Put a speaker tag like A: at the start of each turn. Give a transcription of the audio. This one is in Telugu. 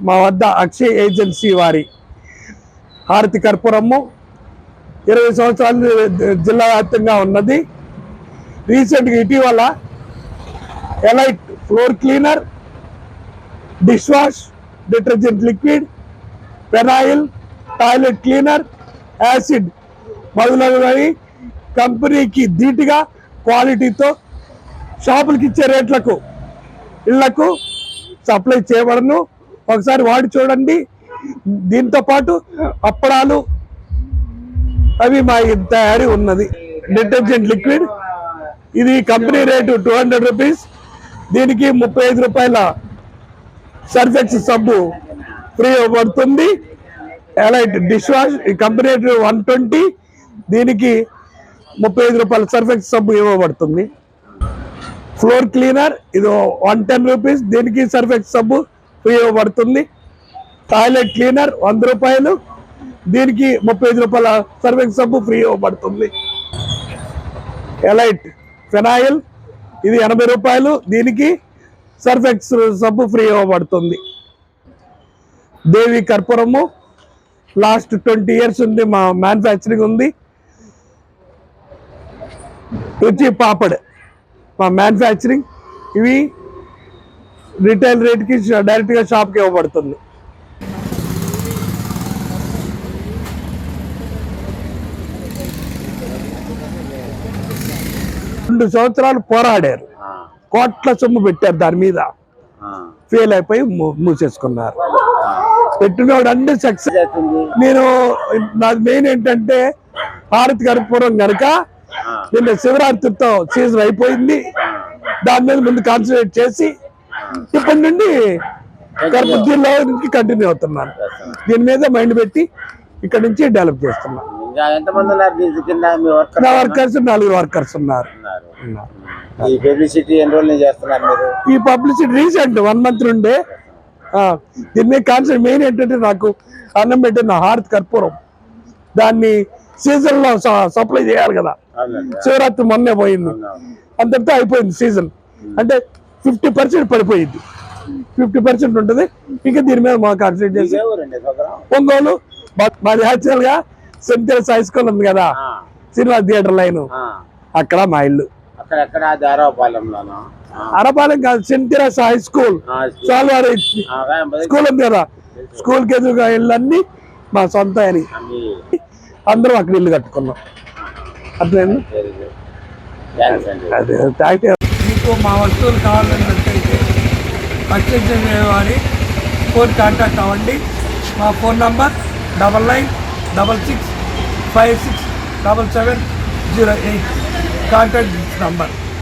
A: మా వద్ద అక్షయ్ ఏజెన్సీ వారి హారతి కర్పూరము 20 సంవత్సరాలు జిల్లా వ్యాప్తంగా ఉన్నది. రీసెంట్గా ఇటీవల elite floor cleaner, dish wash, detergent liquid, phenyl, toilet cleaner, acid మొదలైనవి కంపెనీకి ధీటుగా క్వాలిటీతో షాపులకి ఇచ్చే రేట్లకు ఇళ్లకు సప్లై చేయబడను. ఒకసారి వాడి చూడండి. దీంతో పాటు అప్పడాలు అవి మా తయారీ ఉన్నది. డిటర్జెంట్ లిక్విడ్ ఇది కంపెనీ రేటు 200 రూపీస్. దీనికి 35 రూపాయల సర్ఫెక్స్ సబ్బు ఫ్రీ ఇవ్వబడుతుంది. ఎలైట్ డిష్ వాష్ ఈ కంపెనీ రేటు 120, దీనికి 35 రూపాయల సర్ఫెక్స్ సబ్బు ఇవ్వబడుతుంది. ఫ్లోర్ క్లీనర్ ఇది 110 రూపీస్, దీనికి సర్ఫెక్స్ సబ్బు ఫ్రీ ఇవ్వబడుతుంది. టాయిలెట్ క్లీనర్ 100 రూపాయలు, దీనికి 35 రూపాయల సర్ఫెక్స్ సబ్బు ఫ్రీ ఇవ్వబడుతుంది. ఎలైట్ ఫెనాయిల్ ఇది 80 రూపాయలు, దీనికి సర్ఫెక్స్ సబ్బు ఫ్రీ ఇవ్వబడుతుంది. దేవి కర్పూరము లాస్ట్ 20 ఇయర్స్ ఉంది, మా మ్యానుఫ్యాక్చరింగ్ ఉంది. రుచి పాపడ్ మా మ్యానుఫ్యాక్చరింగ్, ఇవి రిటైల్ రేట్కి డైరెక్ట్గా షాప్కి ఇవ్వబడుతుంది. రెండు సంవత్సరాలు పోరాడారు, కోట్ల సొమ్ము పెట్టారు, దాని మీద ఫెయిల్ అయిపోయి మూసేసుకున్నారు. పెట్టినోడు అన్ని సక్సెస్. నేను నాకు మెయిన్ ఏంటంటే హారతి కర్పూరం కనుక నిన్న శివరాత్రితో సీజన్ అయిపోయింది, దాని మీద ముందు కాన్సన్ట్రేట్ చేసి ఇప్పటి నుండి దీనిలో నుంచి కంటిన్యూ అవుతున్నాను. దీని మీద మైండ్ పెట్టి ఇక్కడ నుంచి డెవలప్ చేస్తున్నాను. నా వర్కర్స్ 4 వర్కర్స్ ఉన్నారు. ఈ పబ్లిసిటీ రీసెంట్ 1 మంత్ నుండే దీని మీద కాన్సెప్ట్ మెయిన్ ఏంటంటే నాకు అన్నం పెట్టిన హారతి కర్పూరం దాన్ని సీజన్ లో సప్లై చేయాలి కదా. శివరాత్రి మొన్నే పోయింది, అంతటితో అయిపోయింది సీజన్. అంటే 50% పడిపోయింది, 50% ఉంటుంది. ఇంకా దీని మీద మా కాన్సన్ట్రేట్ చేసి ఒంగోలు మాది యాక్చువల్ గా సెంట్ హై స్కూల్ ఉంది కదా, సినిమా థియేటర్ లైన్, అక్కడ మా ఇల్లు. అరపాలెం కాదు, సెంట్ హై స్కూల్ చాలావారి స్కూల్ ఉంది కదా, స్కూల్ కి ఎదురుగా ఇళ్ళన్నీ మా సొంత అని అందరం అక్కడ ఇల్లు కట్టుకున్నాం. అట్లా మీకు మా వస్తువులు కావాలన్నట్లయితే పర్చేజ్ చేసేవారి ఫోన్ కాంటాక్ట్ అవ్వండి. మా ఫోన్ నంబర్ 9966567708 కాంటాక్ట్ నంబర్.